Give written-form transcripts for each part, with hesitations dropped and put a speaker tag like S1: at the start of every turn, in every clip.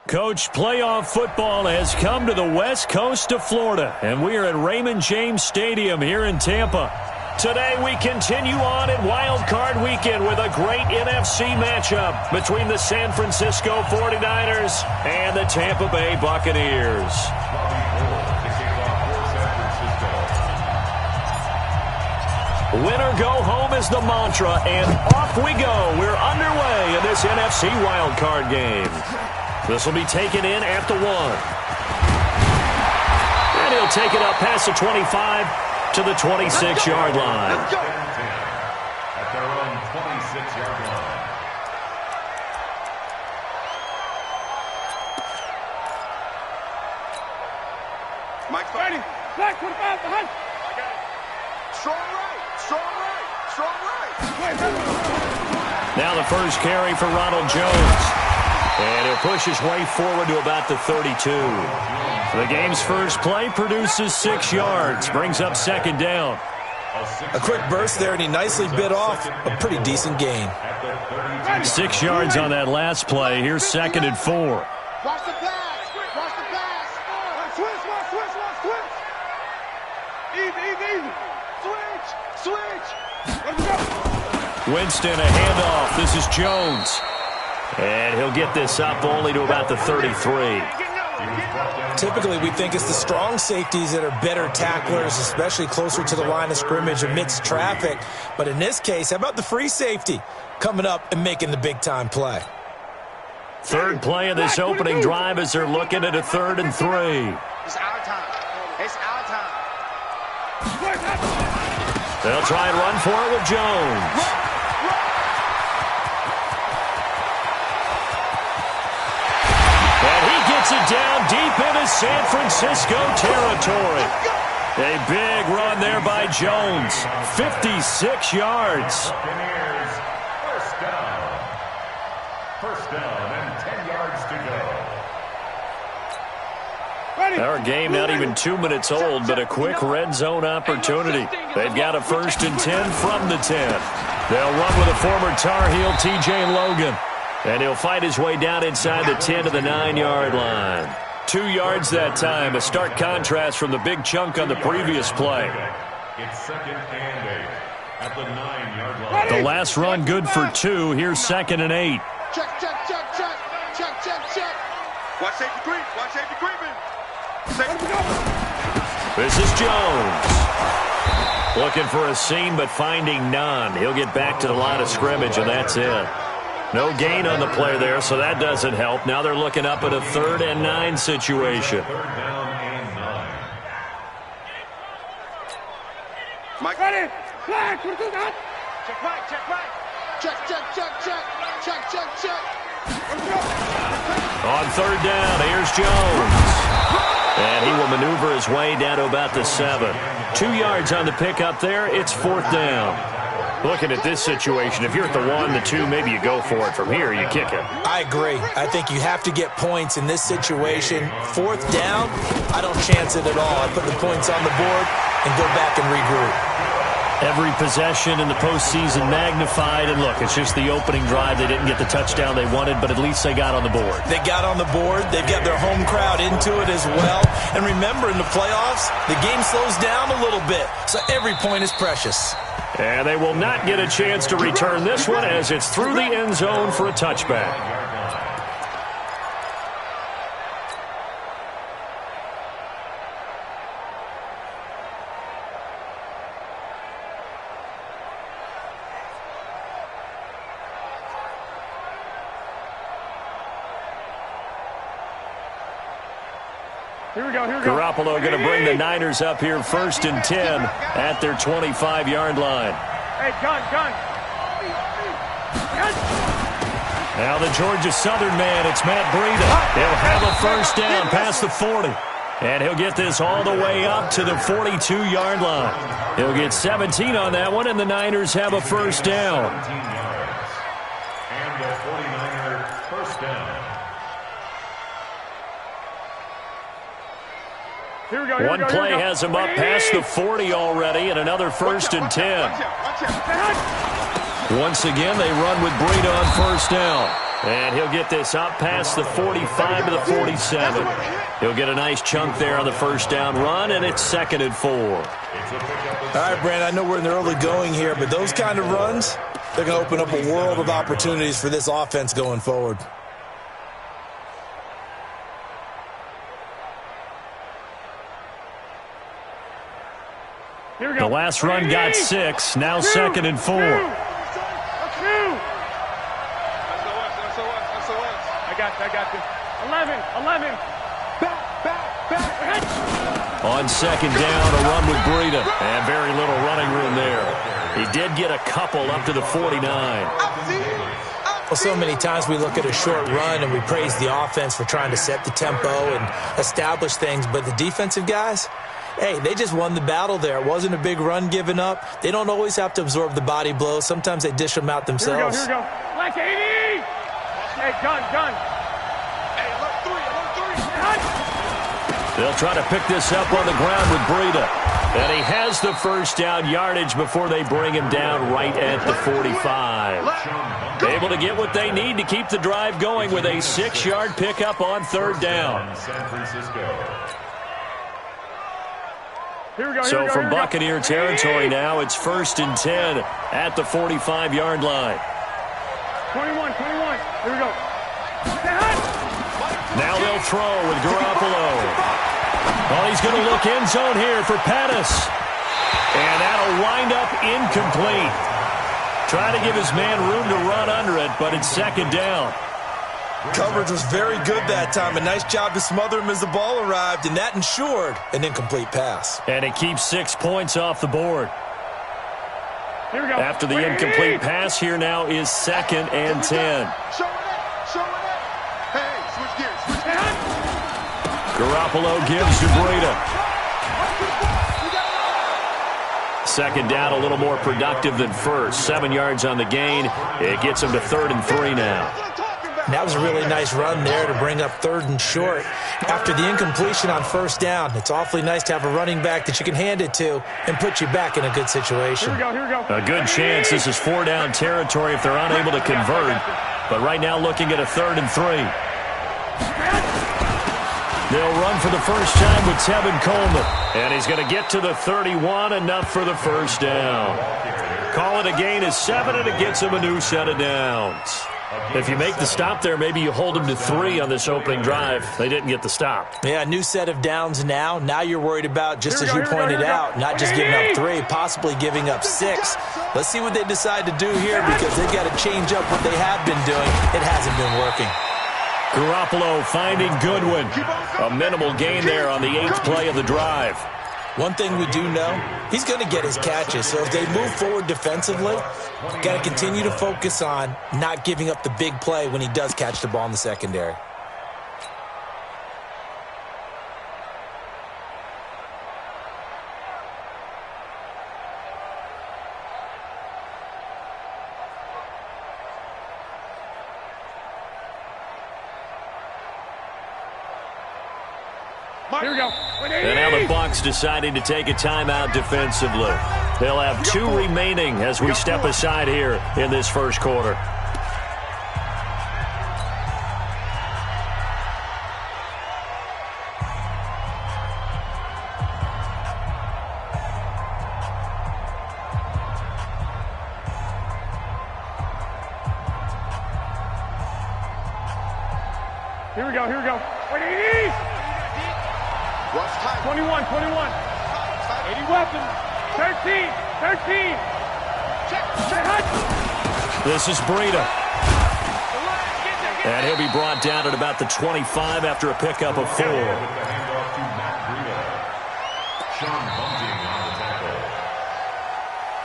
S1: Coach, playoff football has come to the west coast of Florida, and we are at Raymond James Stadium here in Tampa. Today we continue on in Wild Card Weekend with a great NFC matchup between the San Francisco 49ers and the Tampa Bay Buccaneers. Winner go home is the mantra, and off we go. We're underway in this NFC Wild Card game. This will be taken in at the 1. And he'll take it up past the 25 to the 26-yard line.
S2: At their own 26-yard line.
S3: Mike fighting. Black 25 behind. I got it. Strong right. Strong right. Strong right.
S1: Now the first carry for Ronald Jones. And he'll push his way forward to about the 32. The game's first play produces 6 yards, brings up second down.
S4: A quick burst there, and he nicely bit off a pretty decent gain.
S1: 6 yards on that last play. Here's second and 4.
S3: Watch the pass. Watch the pass. Switch. Easy. Switch. Let's go.
S1: Winston, a handoff. This is Jones. And he'll get this up only to about the 33.
S4: Typically, we think it's the strong safeties that are better tacklers, especially closer to the line of scrimmage amidst traffic. But in this case, how about the free safety coming up and making the big-time play?
S1: Third play of this opening drive as they're looking at a 3rd and 3.
S3: It's our time.
S1: They'll try and run for it with Jones. It down deep into San Francisco territory. A big run there by Jones. 56 yards.
S2: First down and 10 yards to go.
S1: Our game not even 2 minutes old, but a quick red zone opportunity. They've got a 1st and 10 from the 10. They'll run with a former Tar Heel, T.J. Logan. And he'll fight his way down inside the 10 to the 9-yard line. 2 yards that time, a stark contrast from the big chunk on the previous play.
S2: It's 2nd and 8 at the 9-yard line.
S1: The last run good for 2. Here's 2nd and 8.
S3: Check. Watch safety creeping.
S1: This is Jones. Looking for a seam, but finding none. He'll get back to the line of scrimmage, and that's it. No gain on the play there, so that doesn't help. Now they're looking up at a 3rd and 9 situation.
S2: 3rd down and 9.
S3: Mike, ready? Flag, what do you got? Check right. Check.
S1: On 3rd down, here's Jones. And he will maneuver his way down to about the 7. 2 yards on the pickup there. It's 4th down. Looking at this situation, if you're at the 1, the 2, maybe you go for it. From here, you kick it.
S4: I agree. I think you have to get points in this situation. 4th down, I don't chance it at all. I put the points on the board and go back and regroup.
S1: Every possession in the postseason magnified. And look, it's just the opening drive. They didn't get the touchdown they wanted, but at least they got on the board.
S4: They got on the board. They've got their home crowd into it as well. And remember, in the playoffs, the game slows down a little bit. So every point is precious.
S1: And they will not get a chance to return this one as it's through the end zone for a touchback.
S3: Here we go.
S1: Garoppolo going to bring the Niners up here 1st and 10 at their 25-yard line.
S3: Hey, gun.
S1: Now the Georgia Southern man, it's Matt Breida. He'll have a 1st down past the 40. And he'll get this all the way up to the 42-yard line. He'll get 17 on that one, and the Niners have a 1st down.
S2: 17 yards. And the 49er 1st down.
S3: Here we go.
S1: One play has him up past the 40 already, and another 1st and 10. Once again, they run with Breida on 1st down. And he'll get this up past the 45 to the 47. He'll get a nice chunk there on the first down run, and it's 2nd and 4.
S4: All right, Brand, I know we're in the early going here, but those kind of runs, they're going to open up a world of opportunities for this offense going forward.
S1: Here we go. The last run got 6, now 2nd and 4.
S3: I got this. 11.
S1: On 2nd down, a run with Breida. And very little running room there. He did get a couple up to the 49.
S4: Well, so many times we look at a short run and we praise the offense for trying to set the tempo and establish things, but the defensive guys, hey, they just won the battle there. It wasn't a big run given up. They don't always have to absorb the body blows. Sometimes they dish them out themselves.
S3: Here we go. Black 80. Hey, gun. Hey, alert 3.
S1: They'll try to pick this up on the ground with Breida. And he has the first down yardage before they bring him down right at the 45. Able to get what they need to keep the drive going with a 6-yard pickup on 3rd down. So from Buccaneer territory now, it's 1st and 10 at the 45-yard line.
S3: 21. Here we go.
S1: Now they'll throw with Garoppolo. Oh, he's going to look end zone here for Pettis. And that'll wind up incomplete. Trying to give his man room to run under it, but it's 2nd down.
S4: Coverage was very good that time. A nice job to smother him as the ball arrived, and that ensured an incomplete pass.
S1: And it keeps 6 points off the board.
S3: Here we go.
S1: After the incomplete pass, here now is 2nd and 10. Garoppolo gives to Breida. 2nd down, a little more productive than first. 7 yards on the gain. It gets him to 3rd and 3 now.
S4: That was a really nice run there to bring up 3rd and short. After the incompletion on 1st down, it's awfully nice to have a running back that you can hand it to and put you back in a good situation.
S3: Here we go.
S1: A good chance this is 4-down territory if they're unable to convert. But right now looking at a 3rd and 3. They'll run for the first time with Tevin Coleman. And he's going to get to the 31, enough for the first down. Call it a gain of 7, and it gets him a new set of downs. If you make the stop there, maybe you hold them to 3 on this opening drive. They didn't get the stop.
S4: Yeah, new set of downs now. Now you're worried about, just as you pointed out, not just giving up 3, possibly giving up 6. Let's see what they decide to do here, because they've got to change up what they have been doing. It hasn't been working.
S1: Garoppolo finding Goodwin. A minimal gain there on the 8th play of the drive.
S4: One thing we do know, he's going to get his catches. So if they move forward defensively, got to continue to focus on not giving up the big play when he does catch the ball in the secondary.
S3: Here we go.
S1: And now the Bucs deciding to take a timeout defensively. They'll have 2 remaining as we step aside here in this first quarter.
S3: Here we go. 21. 80 weapons. 13.
S1: This is Breida. And he'll be brought down at about the 25 after a pickup of 4.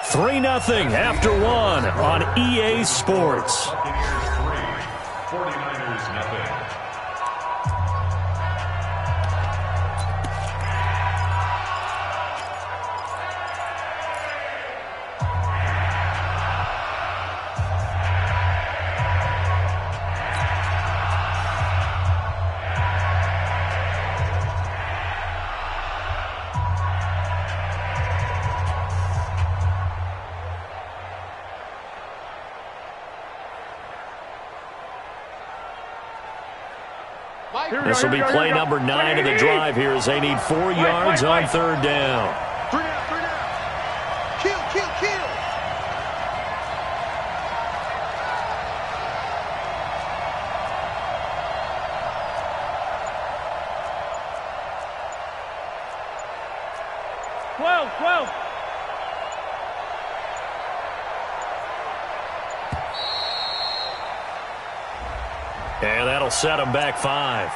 S1: 3-0 after 1 on EA Sports.
S2: 49ers nothing.
S1: This will be play number 9 of the drive here as they need 4 yards on third down.
S3: 3 down, 3 down. Kill, kill, kill.
S1: And that'll set them back 5.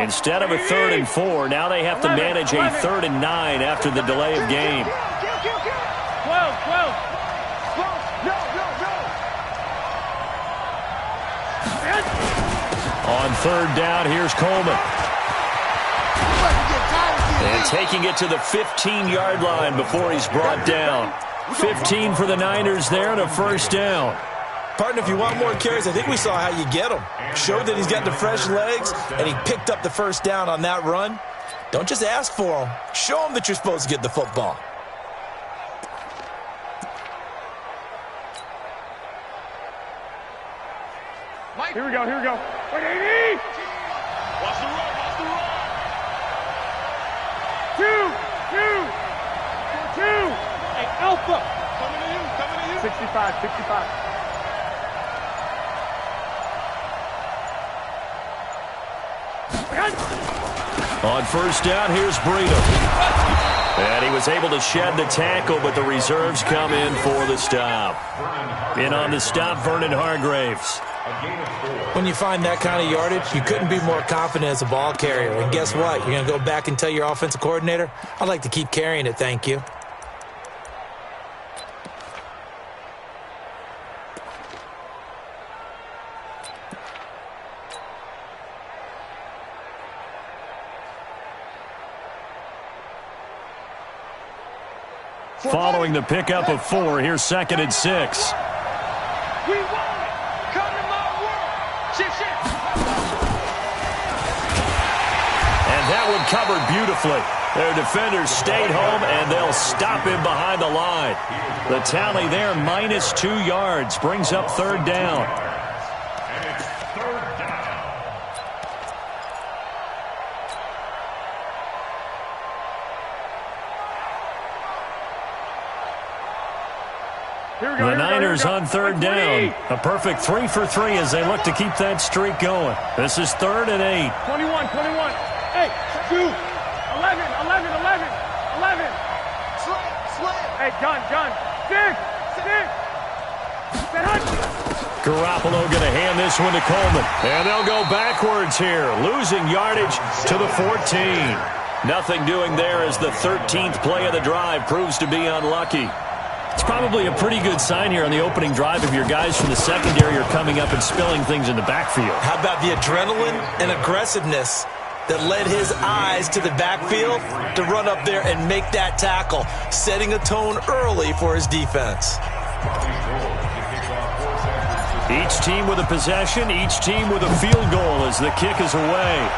S1: Instead of a 3rd and 4, now they have to manage a 3rd and 9 after the delay of game.
S3: 12.
S1: On third down, here's Coleman. And taking it to the 15-yard line before he's brought down. 15 for the Niners there and a first down.
S4: Partner, if you want more carries, I think we saw how you get him. Showed that he's got the fresh legs, and he picked up the first down on that run. Don't just ask for him. Show him that you're supposed to get the football.
S5: Here we go. Wait, 80!
S3: Watch the run.
S5: 2. Hey, Alpha.
S3: Coming to you.
S5: 65.
S1: On first down, here's Breida. And he was able to shed the tackle, but the reserves come in for the stop. In on the stop, Vernon Hargraves.
S4: When you find that kind of yardage, you couldn't be more confident as a ball carrier. And guess what? You're going to go back and tell your offensive coordinator, I'd like to keep carrying it, thank you.
S1: Following the pickup of 4, here's 2nd and 6.
S3: We want it. Come to my world. Shit.
S1: And that one covered beautifully. Their defenders stayed home, and they'll stop him behind the line. The tally there, minus 2 yards, brings up third down.
S2: And it's third down.
S1: The Niners on third down. A perfect 3 for 3 as they look to keep that streak going. This is 3rd and 8.
S5: 21. Hey, 2. 11.
S3: Slam.
S5: Hey, gun. 6.
S1: Garoppolo going to hand this one to Coleman. And they'll go backwards here, losing yardage to the 14. Nothing doing there as the 13th play of the drive proves to be unlucky. It's probably a pretty good sign here on the opening drive if your guys from the secondary are coming up and spilling things in the backfield.
S4: How about the adrenaline and aggressiveness that led his eyes to the backfield to run up there and make that tackle, setting a tone early for his defense.
S1: Each team with a possession, each team with a field goal as the kick is away.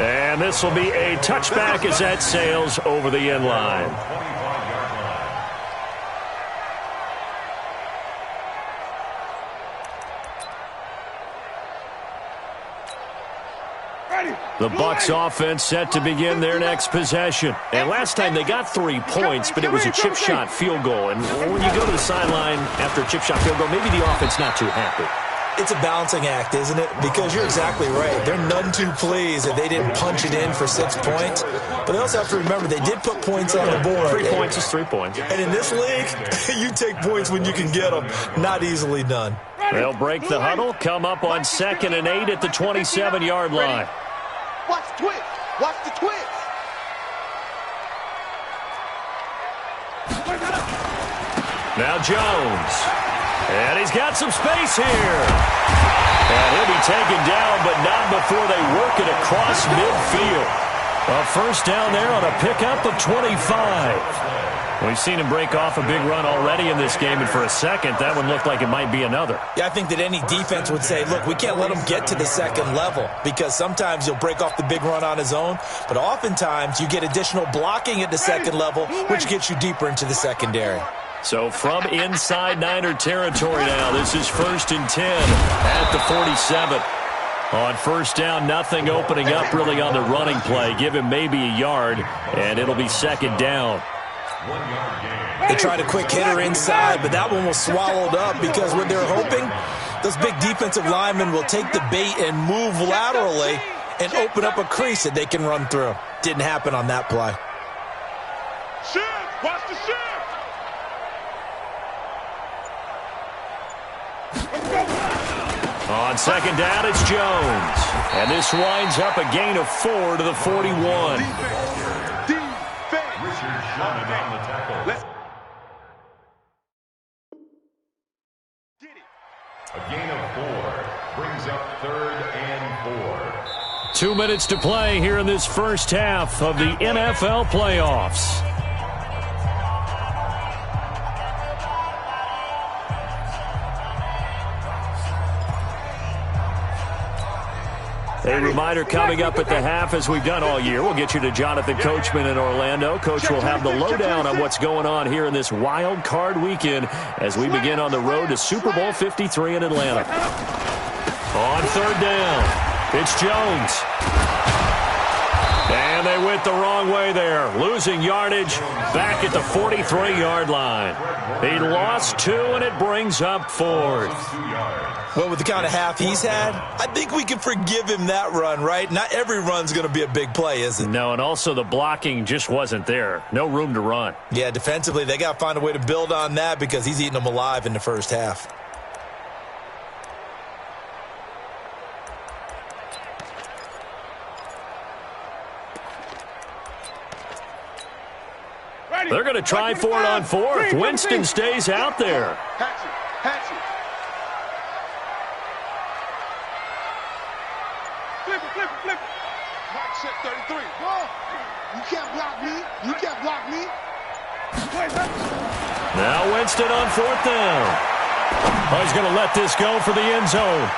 S1: And this will be a touchback as that sails over the end line. The Bucs offense set to begin their next possession. And last time they got 3 points, but it was a chip shot field goal. And when you go to the sideline after a chip shot field goal, maybe the offense not too happy.
S4: It's a balancing act, isn't it? Because you're exactly right. They're none too pleased that they didn't punch it in for 6 points. But they also have to remember they did put points on the board.
S1: 3 points is 3 points.
S4: And in this league, you take points when you can get them. Not easily done.
S1: They'll break the huddle, come up on 2nd and 8 at the 27-yard line.
S3: Watch the twist. Watch the twist.
S1: Now Jones. And he's got some space here. And he'll be taken down, but not before they work it across midfield. A first down there on a pickup of 25. We've seen him break off a big run already in this game, and for a second, that one looked like it might be another.
S4: Yeah, I think that any defense would say, look, we can't let him get to the second level, because sometimes he'll break off the big run on his own, but oftentimes you get additional blocking at the second level, which gets you deeper into the secondary.
S1: So from inside Niner territory now, this is 1st and 10 at the 47. On first down, nothing opening up really on the running play. Give him maybe a yard, and it'll be 2nd down.
S4: They tried a quick hitter inside, but that one was swallowed up because what they're hoping, those big defensive linemen will take the bait and move laterally and open up a crease that they can run through. Didn't happen on that play.
S3: Shift! Watch the shift!
S1: On 2nd down, it's Jones. And this winds up a gain of 4 to the 41.
S2: On the tackle.
S3: Let's get it.
S2: A gain of 4 brings up 3rd and 4.
S1: 2 minutes to play here in this first half of the NFL playoffs. A reminder coming up at the half, as we've done all year. We'll get you to Jonathan Coachman in Orlando. Coach will have the lowdown on what's going on here in this wild card weekend as we begin on the road to Super Bowl 53 in Atlanta. On 3rd down, it's Jones. And they went the wrong way there, losing yardage back at the 43-yard line. He lost 2, and it brings up 4th.
S4: Well, with the kind of half he's had, I think we can forgive him that run, right? Not every run's going to be a big play, is it?
S1: No, and also the blocking just wasn't there. No room to run.
S4: Yeah, defensively, they got to find a way to build on that because he's eating them alive in the first half.
S1: They're going to try for it on 4th. Winston stays out there.
S3: Hatchet. Flip it. Mike set 33. Whoa. You can't block me.
S1: Now Winston on 4th down. Oh, he's going to let this go for the end zone.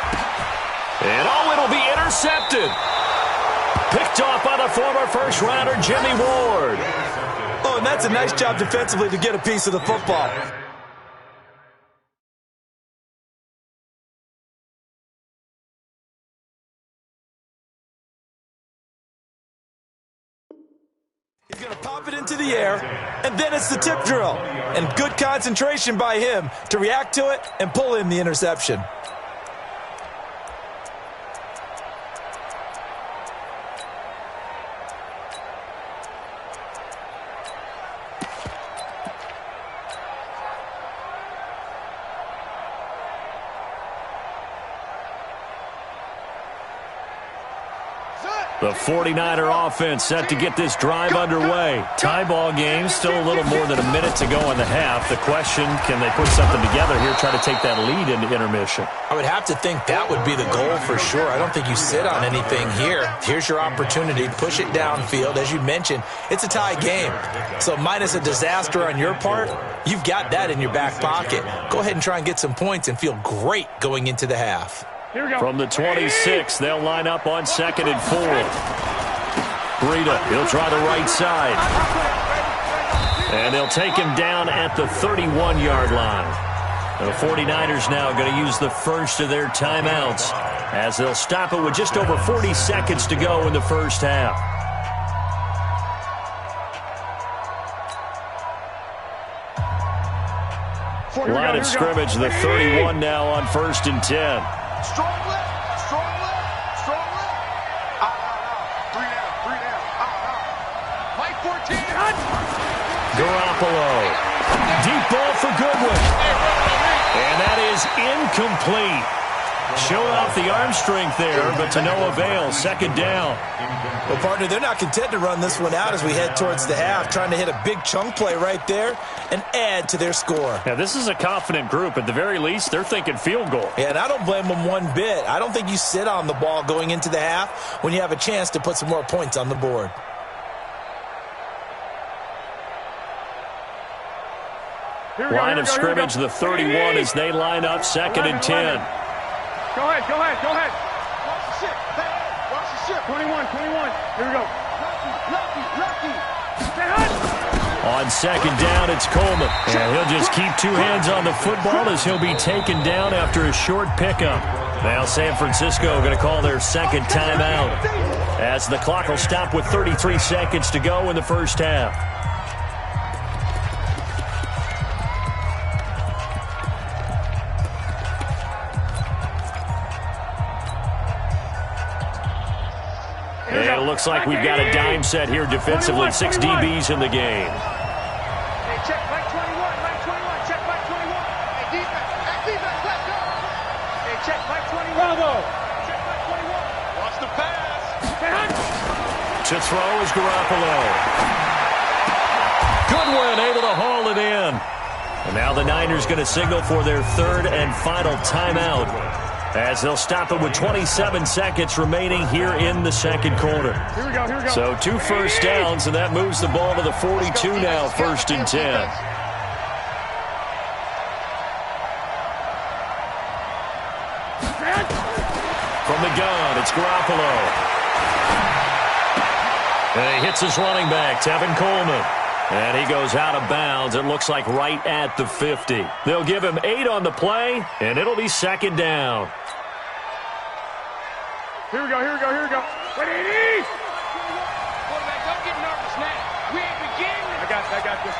S1: And it'll be intercepted. Picked off by the former first-rounder Jimmy Ward.
S4: Oh, and that's a nice job defensively to get a piece of the football. He's going to pop it into the air, and then it's the tip drill. And good concentration by him to react to it and pull in the interception.
S1: The 49er offense set to get this drive underway. Tie ball game, still a little more than a minute to go in the half. The question, can they put something together here, try to take that lead into intermission?
S4: I would have to think that would be the goal for sure. I don't think you sit on anything here. Here's your opportunity. Push it downfield. As you mentioned, it's a tie game. So minus a disaster on your part, you've got that in your back pocket. Go ahead and try and get some points and feel great going into the half.
S1: From the 26, they'll line up on 2nd and 4. Breida, he'll try the right side. And they'll take him down at the 31-yard line. The 49ers now going to use the first of their timeouts as they'll stop it with just over 40 seconds to go in the first half. Line of scrimmage, the 31 now on 1st and 10.
S3: Strong left. Out. 3 down. Out. Mike 14.
S1: Garoppolo. Deep ball for Goodwin. And that is incomplete. Showed off the arm strength there, but to no avail. 2nd down.
S4: Well, partner, they're not content to run this one out as we head towards the half, trying to hit a big chunk play right there and add to their score.
S1: Yeah, this is a confident group. At the very least, they're thinking field goal.
S4: Yeah, and I don't blame them one bit. I don't think you sit on the ball going into the half when you have a chance to put some more points on the board.
S1: Line of scrimmage, the 31 as they line up 2nd and 10.
S5: Go ahead.
S3: Watch the ship. Hey, watch the ship.
S5: 21. Here we go.
S3: Lucky.
S1: On 2nd down, it's Coleman. And he'll just keep 2 hands on the football as he'll be taken down after a short pickup. Now San Francisco going to call their 2nd timeout as the clock will stop with 33 seconds to go in the first half. And it looks like we've got a dime set here defensively. 6 DBs in the game.
S5: Hey, check Mike 21. Check Mike 21. Hey, defense, let's go. Hey, check Mike 21. Bravo. Check Mike 21.
S3: Watch the pass.
S1: To throw is Garoppolo. Goodwin able to haul it in. And now the Niners going to signal for their 3rd and final timeout, as they'll stop it with 27 seconds remaining here in the 2nd quarter.
S5: Here we go.
S1: So 2 first downs, and that moves the ball to the 42 now, 1st and 10. From the gun, it's Garoppolo. And he hits his running back, Tevin Coleman. And he goes out of bounds, it looks like right at the 50. They'll give him 8 on the play, and it'll be 2nd down.
S5: Here we go. Ready?
S3: Quarterback, don't get nervous now. We ain't beginning.
S5: I got this.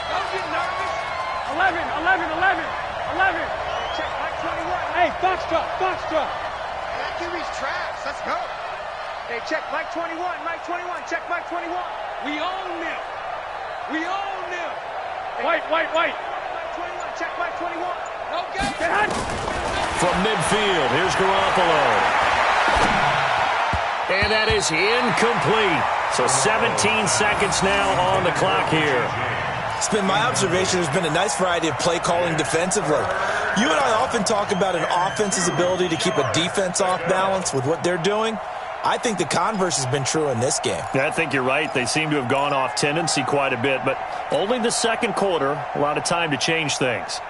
S3: Don't get nervous.
S5: 11.
S3: Check Mike 21.
S5: Hey, box drop.
S3: That QB's trash. Let's go.
S5: Hey, check Mike 21. Check Mike 21.
S3: We own them.
S5: White.
S3: Mike 21. Check Mike 21. No game.
S5: Get hot.
S1: From midfield, here's Garoppolo. And that is incomplete. So 17 seconds now on the clock here.
S4: It's been my observation there's been a nice variety of play calling defensively. You and I often talk about an offense's ability to keep a defense off balance with what they're doing. I think the converse has been true in this game.
S1: I think you're right. They seem to have gone off tendency quite a bit, but only the 2nd quarter, a lot of time to change things.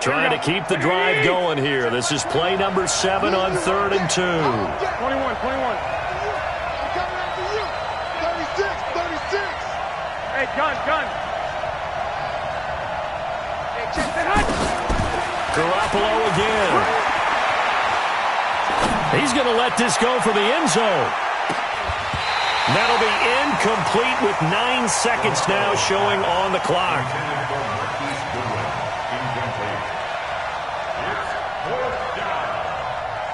S1: Trying to keep the drive going here. This is play number 7 on 3rd and 2.
S5: 21.
S3: Coming after you. 36.
S5: Hey, gun. Hey, check that hot.
S1: Garoppolo again. He's going to let this go for the end zone. That'll be incomplete with 9 seconds now showing on the clock.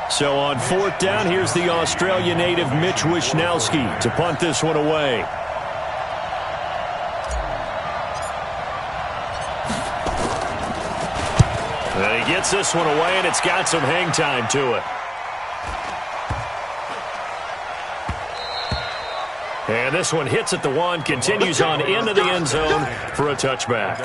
S1: So on 4th down, here's the Australia native Mitch Wishnowsky to punt this one away. And he gets this one away, and it's got some hang time to it. And this one hits at the 1, continues on into the end zone for a touchback.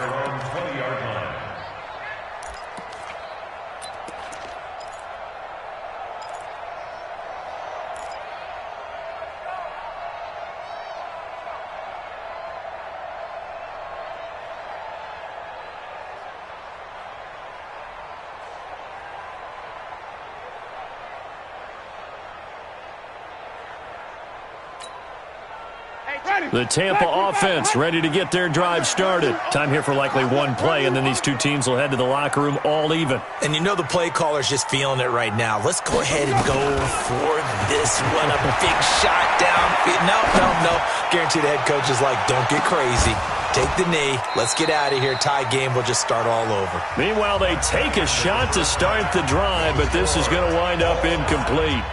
S1: The Tampa offense ready to get their drive started. Time here for likely one play, and then these two teams will head to the locker room all even.
S4: And you know the play caller's just feeling it right now. Let's go ahead and go for this one. A big shot downfield. No. Guarantee the head coach is like, don't get crazy. Take the knee. Let's get out of here. Tie game will just start all over.
S1: Meanwhile, they take a shot to start the drive, but this is going to wind up incomplete.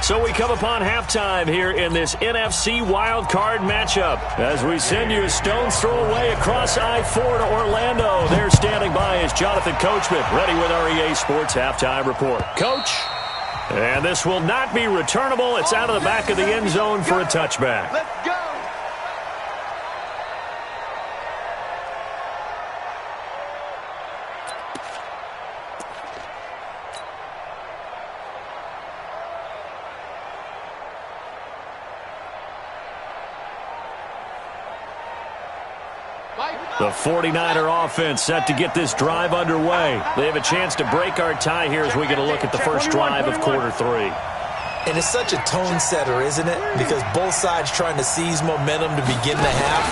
S1: So we come upon halftime here in this NFC wildcard matchup as we send you a stone's throw away across I-4 to Orlando. There standing by is Jonathan Coachman, ready with our EA Sports Halftime Report. Coach, and this will not be returnable. It's out of the back of the end zone for a touchback.
S3: Let's go.
S1: The 49er offense set to get this drive underway. They have a chance to break our tie here as we get a look at the first drive of quarter 3.
S4: And it's such a tone setter, isn't it? Because both sides trying to seize momentum to begin the half.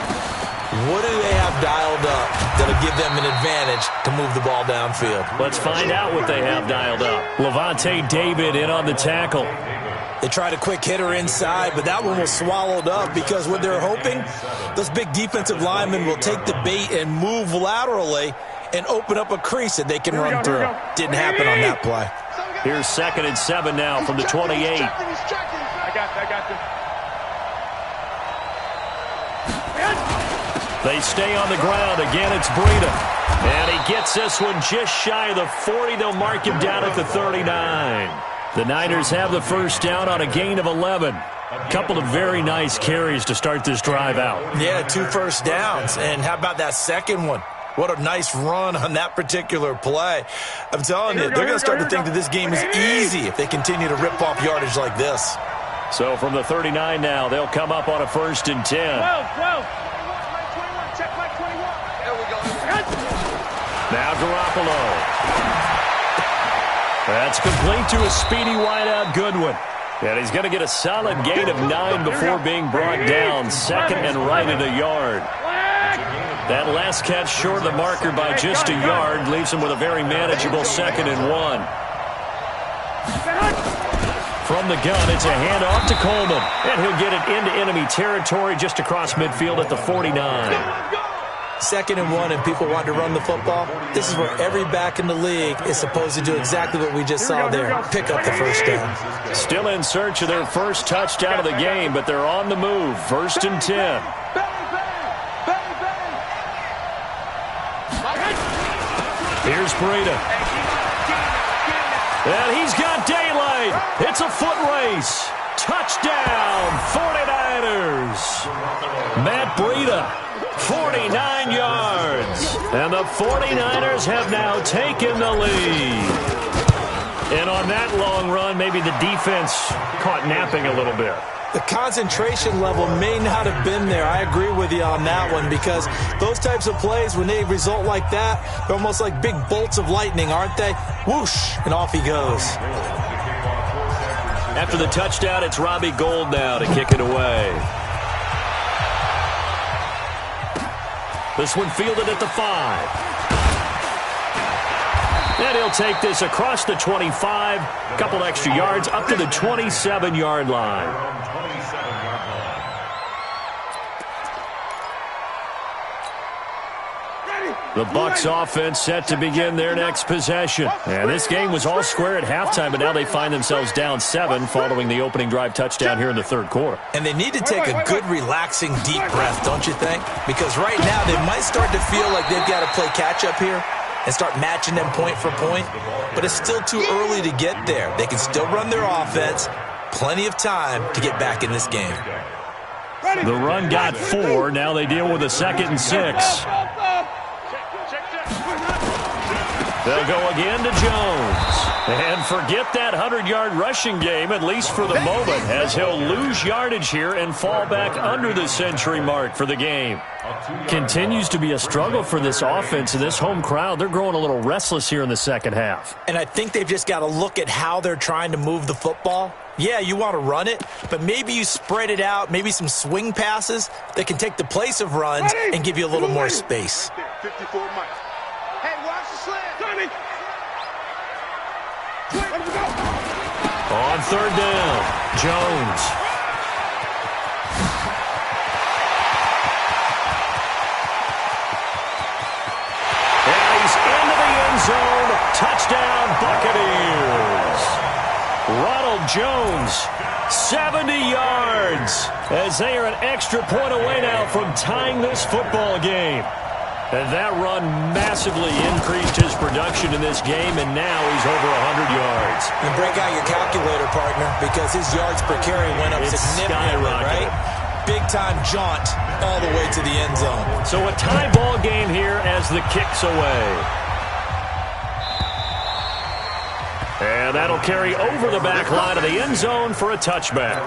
S4: What do they have dialed up that'll give them an advantage to move the ball downfield?
S1: Let's find out what they have dialed up. Levante David in on the tackle.
S4: They tried a quick hitter inside, but that one was swallowed up because what they're hoping, those big defensive linemen will take the bait and move laterally and open up a crease that they can run through. Didn't happen on that play.
S1: Here's 2nd and 7 now from the 28.
S5: I got you.
S1: They stay on the ground. Again, it's Breida. And he gets this one just shy of the 40. They'll mark him down at the 39. The Niners have the first down on a gain of 11. A couple of very nice carries to start this drive out.
S4: Yeah, 2 first downs. And how about that second one? What a nice run on that particular play. I'm telling you, they're going to start to think that this game is easy if they continue to rip off yardage like this.
S1: So from the 39 now, they'll come up on a 1st and 10.
S5: 12. Check back 21. There we go.
S1: Now Garoppolo. That's complete to a speedy wideout Goodwin. And he's going to get a solid gain of 9 before being brought down. 2nd and right at a yard. That last catch short of the marker by just a yard leaves him with a very manageable 2nd and 1. From the gun, it's a handoff to Coleman. And he'll get it into enemy territory just across midfield at the 49.
S4: 2nd and 1 and people want to run the football. This is where every back in the league is supposed to do exactly what we just saw there. Pick up the first down.
S1: Still in search of their first touchdown of the game, but they're on the move. 1st and 10. Here's Breida. And he's got daylight. It's a foot race. Touchdown, 49ers. Matt Breida, 49 yards. And the 49ers have now taken the lead. And on that long run, maybe the defense caught napping a little bit.
S4: The concentration level may not have been there. I agree with you on that one because those types of plays, when they result like that, they're almost like big bolts of lightning, aren't they? Whoosh, and off he goes.
S1: After the touchdown, it's Robbie Gould now to kick it away. This one fielded at the 5. And he'll take this across the 25, a couple extra yards, up to the 27-yard line. The Bucs offense set to begin their next possession. And this game was all square at halftime, but now they find themselves down 7 following the opening drive touchdown here in the 3rd quarter.
S4: And they need to take a good, relaxing, deep breath, don't you think? Because right now they might start to feel like they've got to play catch-up here and start matching them point for point. But it's still too early to get there. They can still run their offense. Plenty of time to get back in this game.
S1: The run got 4. Now they deal with a 2nd and 6. They'll go again to Jones. And forget that 100-yard rushing game, at least for the moment, as he'll lose yardage here and fall back under the century mark for the game. Continues to be a struggle for this offense and this home crowd. They're growing a little restless here in the second half.
S4: And I think they've just got to look at how they're trying to move the football. Yeah, you want to run it, but maybe you spread it out, maybe some swing passes that can take the place of runs and give you a little more space.
S3: 54 miles.
S5: Hey, watch the slant.
S1: On 3rd down, Jones. And he's into the end zone. Touchdown, Buccaneers. Ronald Jones, 70 yards, as they are an extra point away now from tying this football game. And that run massively increased his production in this game, and now he's over 100 yards.
S4: And break out your calculator, partner, because his yards per carry went up significantly, right? Big-time jaunt all the way to the end zone.
S1: So a tie ball game here as the kick's away. And that'll carry over the back line of the end zone for a touchback.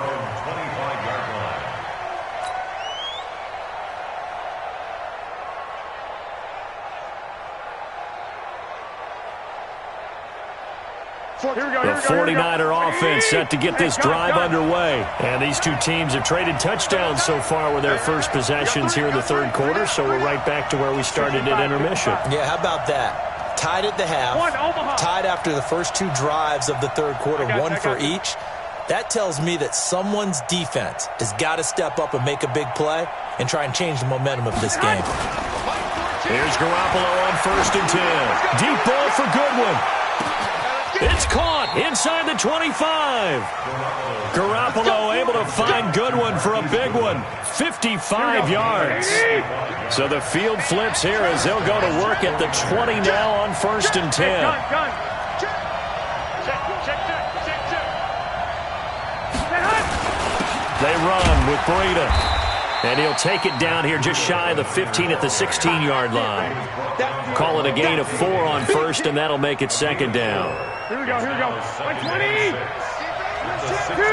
S1: The 49er offense set to get this drive underway. And these two teams have traded touchdowns so far with their first possessions here in the third quarter, so we're right back to where we started at intermission.
S4: Yeah, how about that? Tied at the half, tied after the first two drives of the third quarter, one for each. That tells me that someone's defense has got to step up and make a big play and try and change the momentum of this game.
S1: Here's Garoppolo on 1st and 10. Deep ball for Goodwin. It's caught inside the 25. Garoppolo able to find Goodwin for a big one. 55 yards. So the field flips here as they'll go to work at the 20 now on 1st and 10. They run with Breida. And he'll take it down here just shy of the 15 at the 16-yard line. Call it a gain of 4 on 1st, and that'll make it 2nd down.
S5: Here we go. 20. 2. 2.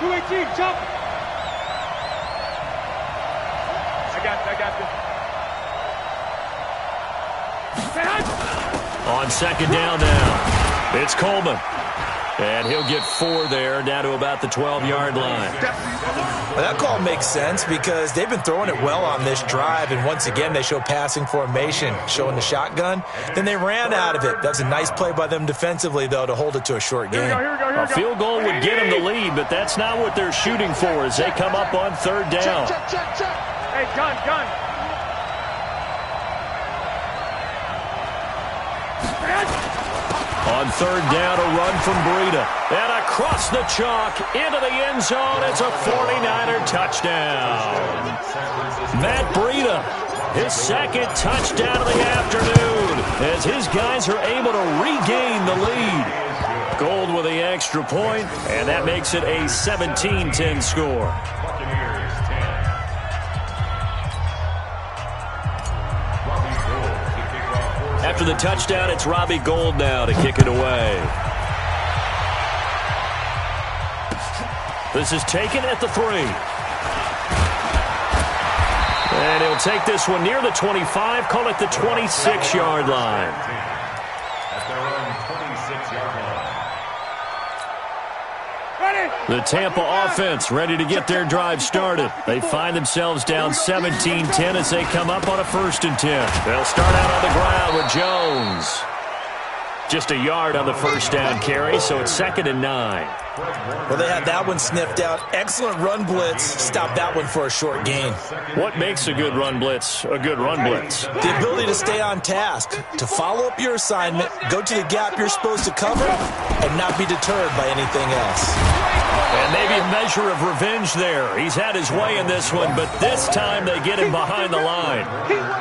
S5: 218, jump. I got this.
S1: On 2nd down now, it's Coleman. And he'll get 4 there, down to about the 12-yard line.
S4: Well, that call makes sense because they've been throwing it well on this drive, and once again they show passing formation, showing the shotgun. Then they ran out of it. That's a nice play by them defensively, though, to hold it to a short game.
S1: A field goal would get them the lead, but that's not what they're shooting for as they come up on 3rd down.
S5: Hey, gun.
S1: On 3rd down, a run from Breida. And across the chalk, into the end zone. It's a 49er touchdown. Matt Breida, his 2nd touchdown of the afternoon, as his guys are able to regain the lead. Gold with the extra point, and that makes it a 17-10 score. After the touchdown, it's Robbie Gould now to kick it away. This is taken at the 3. And he'll take this one near the 25, call it the 26-yard line.
S2: At their own 26-yard line.
S1: The Tampa offense ready to get their drive started. They find themselves down 17-10 as they come up on a 1st and 10. They'll start out on the ground with Jones. Just a yard on the 1st down carry, so it's 2nd and 9.
S4: Well, they had that one sniffed out. Excellent run blitz. Stop that one for a short gain.
S1: What makes a good run blitz a good run blitz?
S4: The ability to stay on task, to follow up your assignment, go to the gap you're supposed to cover, and not be deterred by anything else.
S1: And maybe a measure of revenge there. He's had his way in this one, but this time they get him behind the line.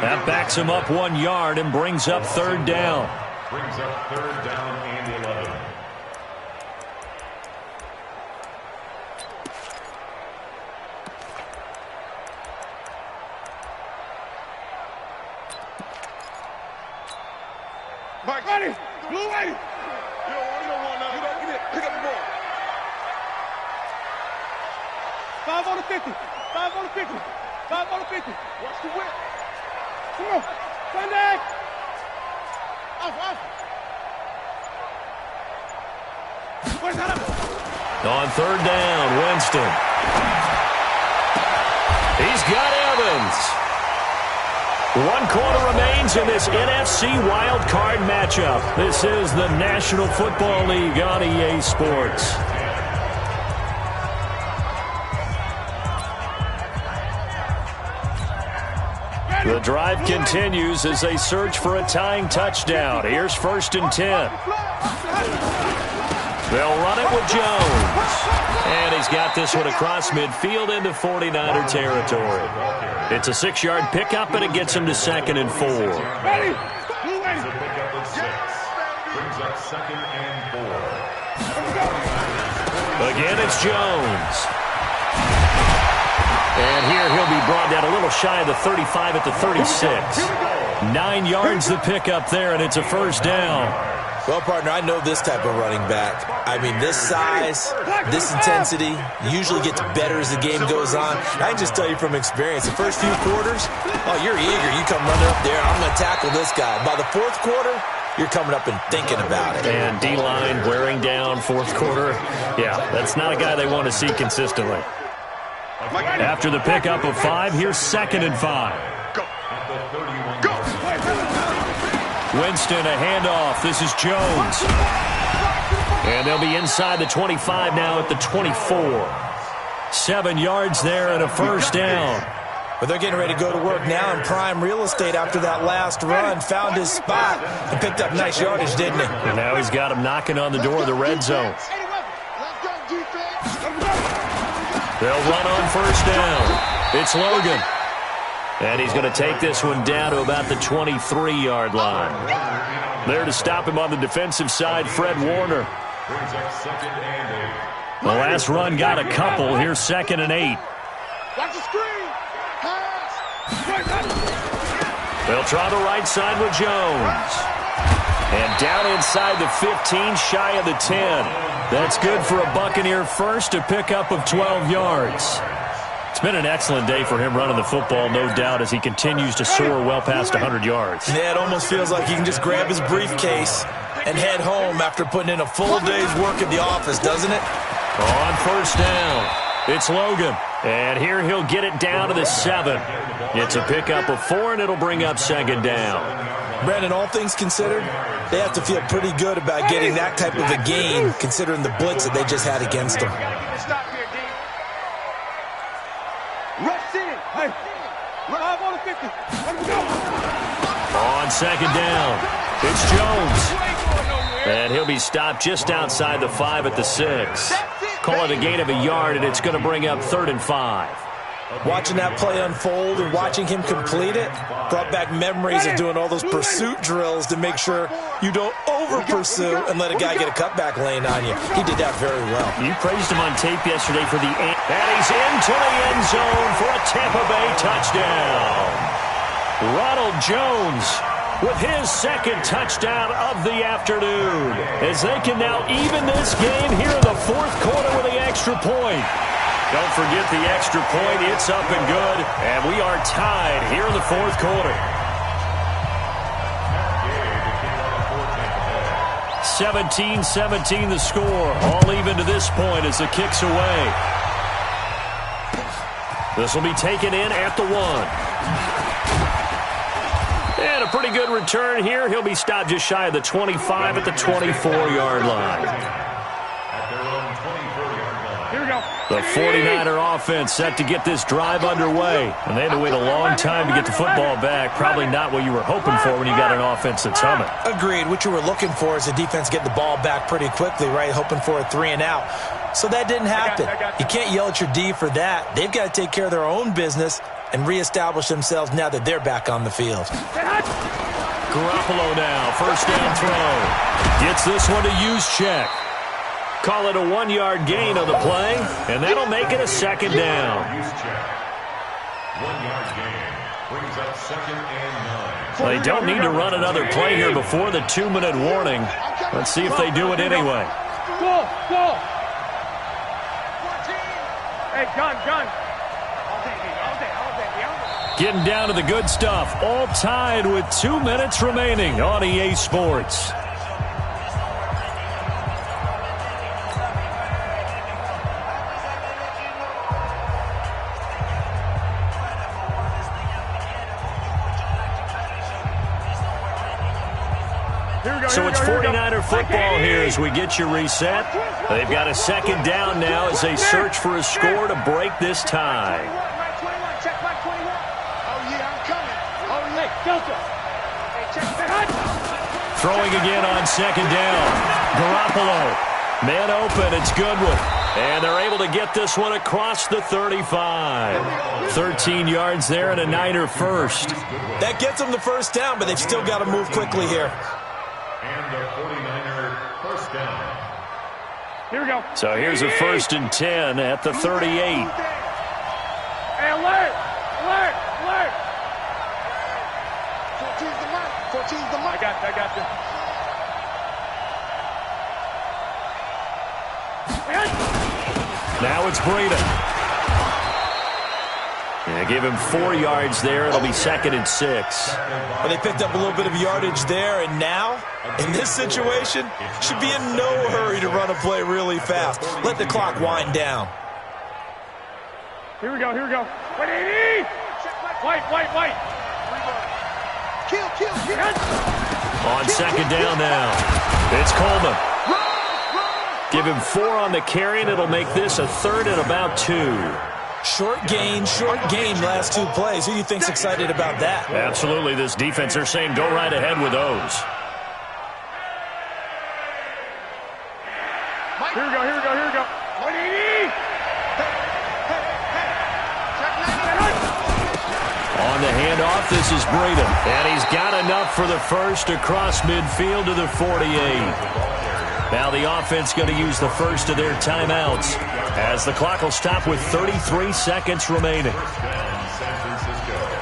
S1: That backs him up 1 yard and brings up 3rd down.
S2: Brings up 3rd down and 11.
S3: Mike, ready? Blue, ready? You don't want nothing. You don't pick up the ball.
S5: 5 on the 50. 5 on the 50. 5 on the 50.
S3: Watch the whip.
S5: Come on. Sunday. Off.
S1: On 3rd down, Winston. He's got Evans. 1 quarter remains in this NFC Wild Card matchup. This is the National Football League on EA Sports. The drive continues as they search for a tying touchdown. Here's 1st and 10. They'll run it with Jones. And he's got this one across midfield into 49er territory. It's a 6-yard pickup, and it gets him to 2nd and 4.
S5: Ready?
S2: It's a pickup of 6. Brings up 2nd and 4.
S1: Again, it's Jones. And here he'll be brought down a little shy of the 35 at the 36. 9 yards the pickup there, and it's a 1st down.
S4: Well, partner, I know this type of running back. I mean, this size, this intensity usually gets better as the game goes on. I can just tell you from experience, the first few quarters, oh, you're eager. You come running up there, I'm going to tackle this guy. By the fourth quarter, you're coming up and thinking about it.
S1: And D-line wearing down fourth quarter. Yeah, that's not a guy they want to see consistently. After the pickup of 5, here's 2nd and 5.
S3: Go. Go.
S1: Winston, a handoff. This is Jones. And they'll be inside the 25 now at the 24. 7 yards there and a first down.
S4: But they're getting ready to go to work now in prime real estate after that last run. Found his spot and picked up nice yardage, didn't he?
S1: And now he's got him knocking on the door of the red zone. They'll run on first down. It's Logan. And he's going to take this one down to about the 23-yard line. There to stop him on the defensive side, Fred Warner. The last run got a couple. Here's 2nd and 8.
S3: Watch the screen. Pass.
S1: They'll try the right side with Jones. And down inside the 15, shy of the 10. That's good for a Buccaneer first, a pickup of 12 yards. It's been an excellent day for him running the football, no doubt, as he continues to soar well past 100 yards.
S4: Yeah, it almost feels like he can just grab his briefcase and head home after putting in a full day's work at the office, doesn't it?
S1: On first down, it's Logan. And here he'll get it down to the 7. It's a pickup of 4, and it'll bring up 2nd down.
S4: Brandon, all things considered, they have to feel pretty good about getting that type of a gain, considering the blitz that they just had against them.
S1: On 2nd down, it's Jones. And he'll be stopped just outside the 5 at the 6. Call it a gain of a yard, and it's going to bring up 3rd and 5.
S4: Watching that play unfold and watching him complete it brought back memories of doing all those pursuit drills to make sure you don't over-pursue and let a guy get a cutback lane on you. He did that very well.
S1: You praised him on tape yesterday for the and he's into the end zone for a Tampa Bay touchdown. Ronald Jones with his 2nd touchdown of the afternoon, as they can now even this game here in the 4th quarter with the extra point. Don't forget the extra point. It's up and good, and we are tied here in the 4th quarter. 17-17 the score, all even to this point as the kick's away. This will be taken in at the 1. And a pretty good return here. He'll be stopped just shy of the 25 at the 24-yard line. The 49er offense set to get this drive underway. And they had to wait a long time to get the football back. Probably not what you were hoping for when you got an offense that's humming.
S4: Agreed. What you were looking for is the defense getting the ball back pretty quickly, right? Hoping for a 3 and out. So that didn't happen. You can't yell at your D for that. They've got to take care of their own business and reestablish themselves now that they're back on the field.
S1: Garoppolo now, first down throw. Gets this one to Juszczyk. Call it a 1-yard gain on the play, and that'll make it a 2nd down.
S2: 1-yard gain brings up 2nd and 9.
S1: They don't need to run another play here before the 2-minute warning. Let's see if they do it anyway.
S5: Go! Hey, gun!
S1: Getting down to the good stuff. All tied with 2 minutes remaining on EA Sports. So it's 49er football here as we get you reset. They've got a 2nd down now as they search for a score to break this tie. Throwing again on 2nd down. Garoppolo. Man open. It's Goodwin. And they're able to get this one across the 35. 13 yards there and a Niner first.
S4: That gets them the first down, but they've still got to move quickly here.
S2: And the 49er first down.
S5: Here we go.
S1: So here's a 1st and 10 at the 38.
S5: Hey, alert!
S3: 14's the mark. 14's the mark.
S5: I got you.
S1: Now it's Breida. Yeah, give him 4 yards there. It'll be 2nd and 6.
S4: Well, they picked up a little bit of yardage there, and now, in this situation, should be in no hurry to run a play really fast. Let the clock wind down.
S5: Here we go, here we go. Wait, White. Kill.
S1: On 2nd down now, it's Coleman. Give him 4 on the carry, and it'll make this a 3rd and about 2.
S4: Short gain, last 2 plays. Who do you think's excited about that?
S1: Absolutely. This defense, they're saying go right ahead with those.
S5: Here we go. 180!
S1: On the handoff, this is Breida. And he's got enough for the first across midfield to the 48. Now the offense going to use the first of their timeouts as the clock will stop with 33 seconds remaining.
S2: First down, San Francisco.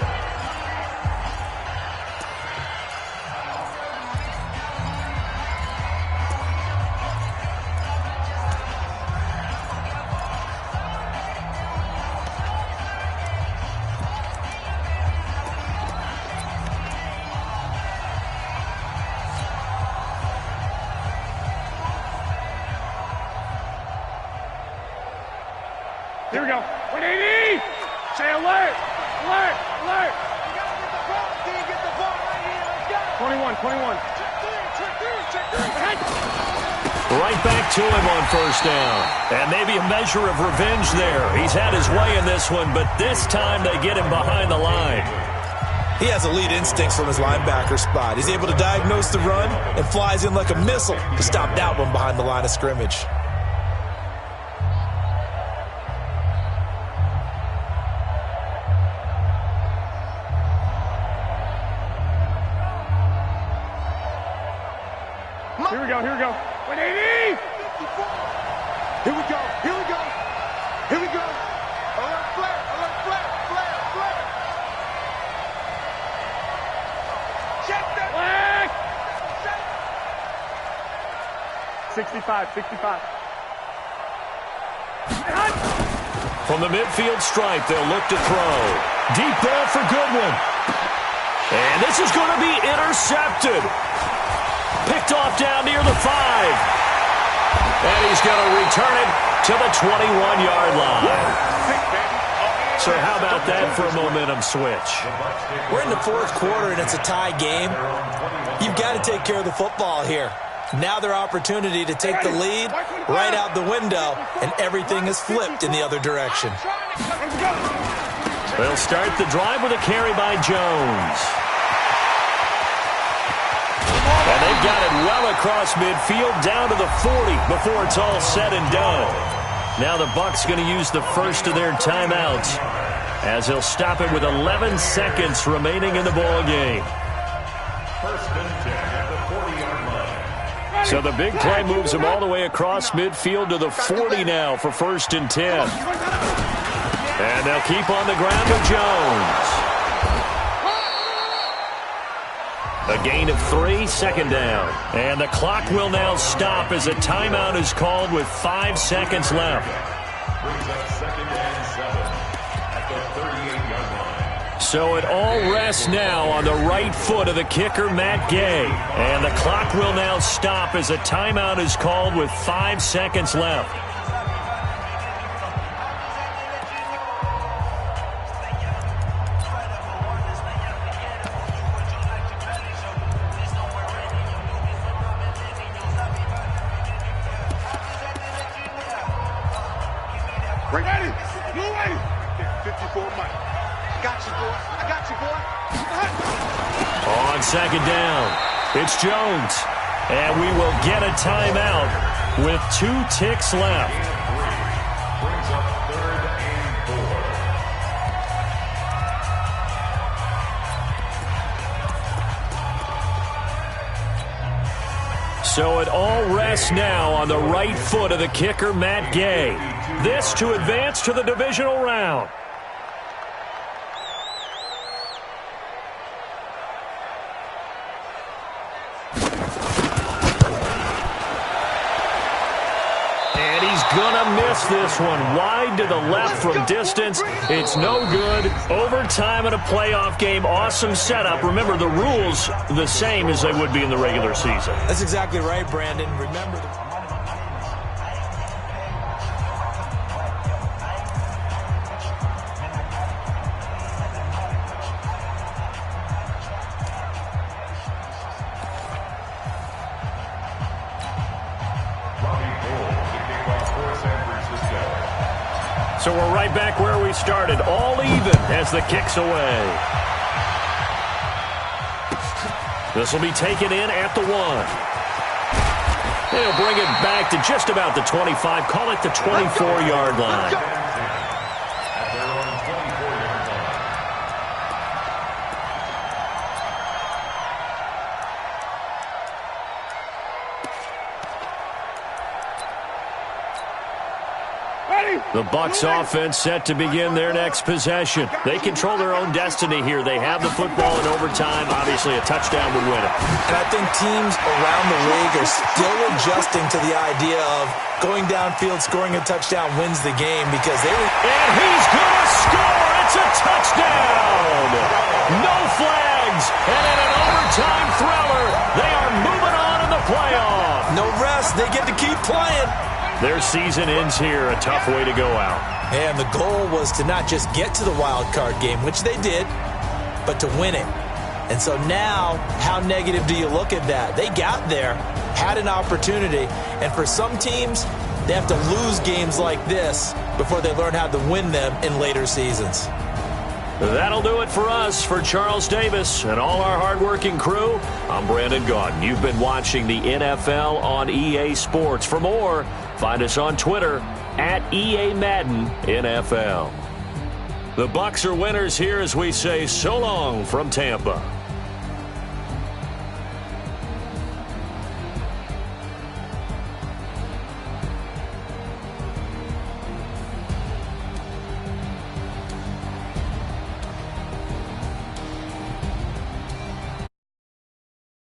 S5: Here we go. 180! Say alert! You gotta get the ball. Get the ball right here. Let's go. 21. Check three.
S1: Right back to him on first down. And maybe a measure of revenge there. He's had his way in this one, but this time they get him behind the line.
S4: He has elite instincts from his linebacker spot. He's able to diagnose the run and flies in like a missile to stop that one behind the line of scrimmage.
S5: Here we go. 180! Here we go. Alert flare. 65.
S1: From the midfield stripe, they'll look to throw. Deep ball for Goodwin. And this is going to be intercepted. Picked off down near the 5. And he's going to return it to the 21-yard line. So how about that for a momentum switch?
S4: We're in the 4th quarter, and it's a tie game. You've got to take care of the football here. Now their opportunity to take the lead right out the window, and everything is flipped in the other direction.
S1: They'll start the drive with a carry by Jones. And they've got it well across midfield down to the 40 before it's all said and done. Now the Bucs going to use the first of their timeouts as they'll stop it with 11 seconds remaining in the ball game.
S2: First and 10 at the 40-yard line.
S1: So the big play moves him all the way across midfield to the 40 now for 1st and 10. And they'll keep on the ground with Jones. A gain of 3, 2nd down. And the clock will now stop as a timeout is called with 5 seconds left.
S2: Brings up 2nd and 7 at the 38-yard line.
S1: So it all rests now on the right foot of the kicker, Matt Gay. And the clock will now stop as a timeout is called with 5 seconds left.
S5: Ready? Blue ready. 54 Mike. I got you, boy.
S1: On 2nd down, it's Jones. And we will get a timeout with 2 ticks left.
S2: Brings up 3rd and 4.
S1: So it all rests now on the right foot of the kicker, Matt Gay. This to advance to the divisional round. And he's gonna miss this one. Wide to the left from distance. It's no good. Overtime in a playoff game. Awesome setup. Remember, the rules the same as they would be in the regular season.
S4: That's exactly right, Brandon. Remember
S1: So we're right back where we started, all even as the kick's away. This will be taken in at the 1. They'll bring it back to just about the 25, call it the 24-yard line. The Bucs offense set to begin their next possession. They control their own destiny here. They have the football in overtime. Obviously, a touchdown would win it.
S4: And I think teams around the league are still adjusting to the idea of going downfield, scoring a touchdown wins the game because they were...
S1: And he's going to score! It's a touchdown! No flags! And in an overtime thriller, they are moving on in the playoff.
S4: No rest. They get to keep playing.
S1: Their season ends here, a tough way to go out.
S4: And the goal was to not just get to the wild card game, which they did, but to win it. And so now, how negative do you look at that? They got there, had an opportunity, and for some teams, they have to lose games like this before they learn how to win them in later seasons.
S1: That'll do it for us. For Charles Davis and all our hardworking crew, I'm Brandon Gaudin. You've been watching the NFL on EA Sports. For more, find us on Twitter at EA Madden NFL. The Bucs are winners here as we say so long from Tampa.